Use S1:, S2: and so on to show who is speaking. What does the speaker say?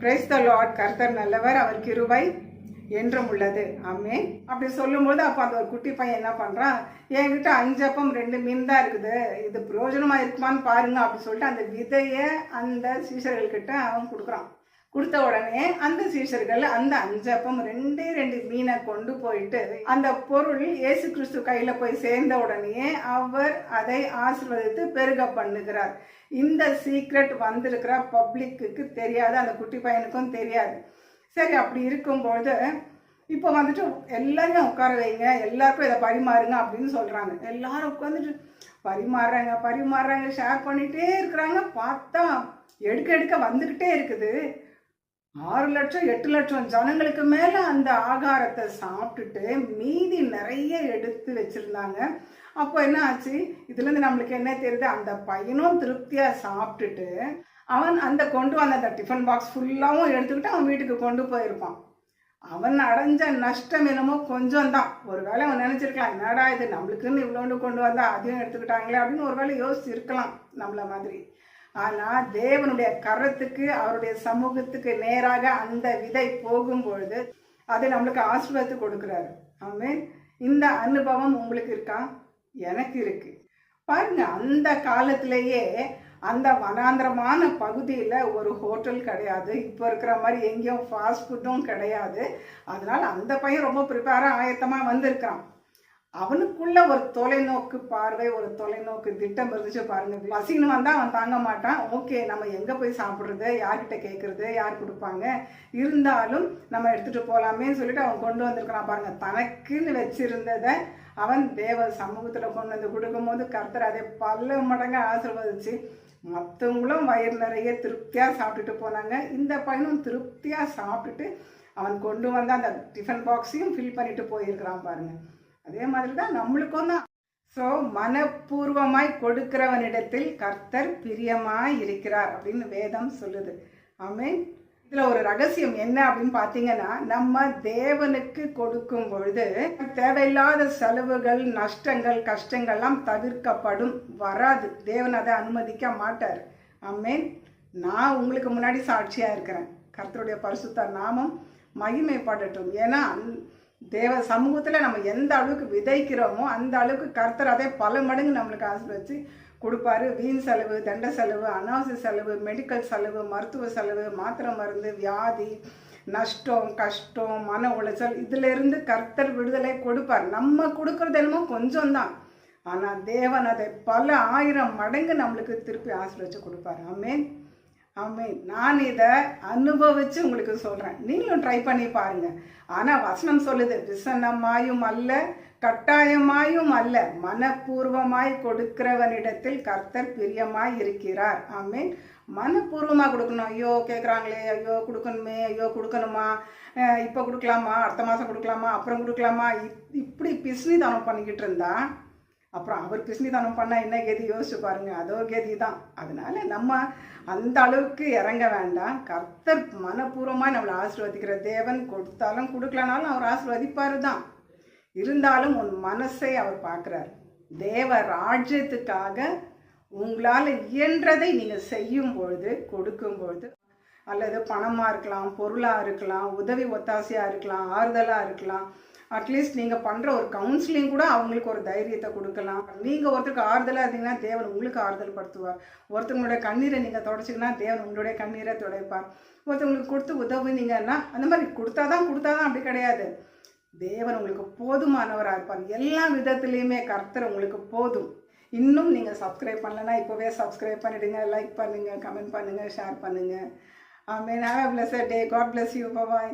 S1: Praise the Lord. கர்த்தர் நல்லவர், அவர் கிருபை என்றும் உள்ளது. ஆமென். அப்படி சொல்லும்போது அப்போ அந்த ஒரு குட்டி பையன் என்ன பண்ணுறான், என்கிட்ட 5 அப்பம் 2 மீன் தான் இருக்குது, இது பிரயோஜனமாக இருக்குமான்னு பாருங்க அப்படி சொல்லிட்டு அந்த விதையை அந்த சீஷர்கள்கிட்ட அவன் கொடுக்குறான். கொடுத்த உடனே அந்த சீஷர்கள் அந்த 5 அப்பம் 2 மீனை கொண்டு போயிட்டு அந்த பொருள் இயேசு கிறிஸ்து கையில் போய் சேர்ந்த உடனே அவர் அதை ஆசீர்வதித்து பெருக பண்ணுகிறார். இந்த சீக்ரெட் வந்திருக்கிற பப்ளிக்கு தெரியாது, அந்த குட்டி பையனுக்கும் தெரியாது. சரி, அப்படி இருக்கும்பொழுது இப்போ வந்துட்டு எல்லாருமே உட்கார வைங்க, எல்லாருக்கும் இதை பரிமாறுங்க அப்படின்னு சொல்கிறாங்க. எல்லாரும் உட்காந்துட்டு பரிமாறுறாங்க, ஷேர் பண்ணிகிட்டே இருக்கிறாங்க. பார்த்தா எடுக்க வந்துக்கிட்டே இருக்குது. 6 லட்சம் 8 லட்சம் ஜனங்களுக்கு மேலே அந்த ஆகாரத்தை சாப்பிட்டுட்டு மீதி நிறைய எடுத்து வச்சுருந்தாங்க. அப்போ என்ன ஆச்சு, இதுலேருந்து நம்மளுக்கு என்ன தெரியுது, அந்த பையனும் திருப்தியாக சாப்பிட்டுட்டு அவன் அந்த கொண்டு வந்த அந்த டிஃபன் பாக்ஸ் ஃபுல்லாகவும் எடுத்துக்கிட்டு அவன் வீட்டுக்கு கொண்டு போயிருப்பான். அவன் அடைஞ்ச நஷ்டம் என்னமோ கொஞ்சம் தான். ஒரு வேளை அவன் நினச்சிருக்கலாம், என்னடா இது நம்மளுக்குன்னு இவ்வளோண்டு கொண்டு வந்தா அதையும் எடுத்துக்கிட்டாங்களே அப்படின்னு ஒரு வேளை யோசிச்சிருக்கலாம் நம்மள மாதிரி. ஆனால் தேவனுடைய கரத்துக்கு அவருடைய சமூகத்துக்கு நேராக அந்த விதை போகும்பொழுது அதை நம்மளுக்கு ஆசீர்வாதத்தை கொடுக்குறாரு. ஆமென். இந்த அனுபவம் உங்களுக்கு இருக்கா? எனக்கு இருக்கு. பாருங்க, அந்த காலத்திலேயே அந்த வனாந்திரமான பகுதியில் ஒரு ஹோட்டல் கிடையாது, இப்போ இருக்கிற மாதிரி எங்கேயும் ஃபாஸ்ட் ஃபுட்டும் கிடையாது. அதனால் அந்த பையன் ரொம்ப ப்ரிப்பேராக ஆயத்தமாக வந்திருக்கான். அவனுக்குள்ள ஒரு தொலைநோக்கு பார்வை, ஒரு தொலைநோக்கு திட்டம் இருந்துச்சு பாருங்க. பசின்னு வந்தால் அவன் தாங்க மாட்டான். ஓகே, நம்ம எங்கே போய் சாப்பிட்றது, யார்கிட்ட கேட்குறது, யார் கொடுப்பாங்க, இருந்தாலும் நம்ம எடுத்துகிட்டு போகலாமேன்னு சொல்லிட்டு அவன் கொண்டு வந்திருக்கிறான் பாருங்க. தனக்குன்னு வச்சிருந்ததை அவன் தேவ சமூகத்தில் கொண்டு வந்து கொடுக்கும்போது கர்த்தர் அதை பல மடங்கு ஆசீர்வதிச்சு மற்றவங்களும் வயிறு நிறைய திருப்தியாக சாப்பிட்டுட்டு போனாங்க. இந்த பையனும் திருப்தியாக சாப்பிட்டுட்டு அவன் கொண்டு வந்து அந்த டிஃபன் பாக்ஸையும் ஃபில் பண்ணிட்டு போயிருக்கிறான் பாருங்க. அதே மாதிரி தான் நம்மளுக்கும் தான். ஸோ மனப்பூர்வமாய் கொடுக்கிறவனிடத்தில் கர்த்தர் பிரியமாய் இருக்கிறார் அப்படின்னு வேதம் சொல்லுது. ஆமென். இதில் ஒரு ரகசியம் என்ன அப்படின்னு பார்த்தீங்கன்னா, நம்ம தேவனுக்கு கொடுக்கும் பொழுது தேவையில்லாத செலவுகள், நஷ்டங்கள், கஷ்டங்கள்லாம் தவிர்க்கப்படும், வராது. தேவன் அதை அனுமதிக்க மாட்டார். ஆமென். நான் உங்களுக்கு முன்னாடி சாட்சியாக இருக்கிறேன். கர்த்தருடைய பரிசுத்த நாமம் மகிமைப்படட்டும். ஏன்னா தேவ சமூகத்தில் நம்ம எந்த அளவுக்கு விதைக்கிறோமோ அந்த அளவுக்கு கர்த்தர் அதை பல மடங்கு நம்மளுக்கு ஆசீர்வதிச்சு கொடுப்பாரு. வீண் செலவு, தண்ட செலவு, அனாவசிய செலவு, மெடிக்கல் செலவு, மருத்துவ செலவு, மாத்திரை மருந்து, வியாதி, நஷ்டம், கஷ்டம், மன உளைச்சல், இதிலிருந்து கர்த்தர் விடுதலை கொடுப்பார். நம்ம கொடுக்கறது என்னமோ கொஞ்சம் தான், ஆனால் தேவன் அதை பல 1000 மடங்கு நம்மளுக்கு திருப்பி ஆசீர்வதிச்சு கொடுப்பார். ஆமென். ஆமென். நான் இதை அனுபவித்து உங்களுக்கு சொல்கிறேன், நீங்களும் ட்ரை பண்ணி பாருங்கள். ஆனால் வசனம் சொல்லுது, விசனமாயும் அல்ல, கட்டாயமாயும் அல்ல, மனப்பூர்வமாய் கொடுக்கிறவனிடத்தில் கர்த்தர் பிரியமாய் இருக்கிறார். ஆமென். மனப்பூர்வமாக கொடுக்கணும். ஐயோ கேட்குறாங்களே, ஐயோ கொடுக்கணுமே, ஐயோ கொடுக்கணுமா, இப்போ கொடுக்கலாமா, அடுத்த மாதம் கொடுக்கலாமா, அப்புறம் கொடுக்கலாமா, இப்படி பிஸ்னிதானம் பண்ணிக்கிட்டு இருந்தா அப்புறம் அவர் பிஸ்னிதானம் பண்ணால் என்ன கதி யோசிச்சு பாருங்கள், அதோ கதி தான். அதனால் நம்ம அந்த அளவுக்கு இறங்க வேண்டாம். கர்த்தர் மனப்பூர்வமாக நம்மளை ஆசீர்வதிக்கிற தேவன். கொடுத்தாலும் கொடுக்கலனாலும் அவர் ஆசீர்வதிப்பார் தான். இருந்தாலும் உன் மனசை அவர் பார்க்குறார். தேவ ராஜ்யத்துக்காக உங்களால் இயன்றதை நீங்கள் செய்யும் பொழுது, கொடுக்கும் பொழுது, அல்லது பணமாக இருக்கலாம், பொருளாக இருக்கலாம், உதவி ஒத்தாசையாக இருக்கலாம், ஆறுதலாக இருக்கலாம், அட்லீஸ்ட் நீங்கள் பண்ணுற ஒரு கவுன்சிலிங் கூட அவங்களுக்கு ஒரு தைரியத்தை கொடுக்கலாம். நீங்கள் ஒருத்தருக்கு ஆறுதலாக இருந்தீங்கன்னா தேவன் உங்களுக்கு ஆறுதல் படுத்துவார். ஒருத்தவங்களுடைய கண்ணீரை நீங்கள் தொடச்சிங்கன்னா தேவன் உங்களுடைய கண்ணீரை துடைப்பார். ஒருத்தவங்களுக்கு கொடுத்து உதவுனீங்கன்னா, அந்த மாதிரி கொடுத்தாதான் அப்படி கிடையாது. தேவன் உங்களுக்கு போதுமானவராக இருப்பார். எல்லா விதத்துலேயுமே கர்த்தர் உங்களுக்கு போதும். இன்னும் நீங்கள் சப்ஸ்கிரைப் பண்ணலைன்னா இப்போவே சப்ஸ்கிரைப் பண்ணிவிடுங்க, லைக் பண்ணுங்கள், கமெண்ட் பண்ணுங்கள், ஷேர் பண்ணுங்கள். Amen. Have a blessed day. God bless you. Bye bye.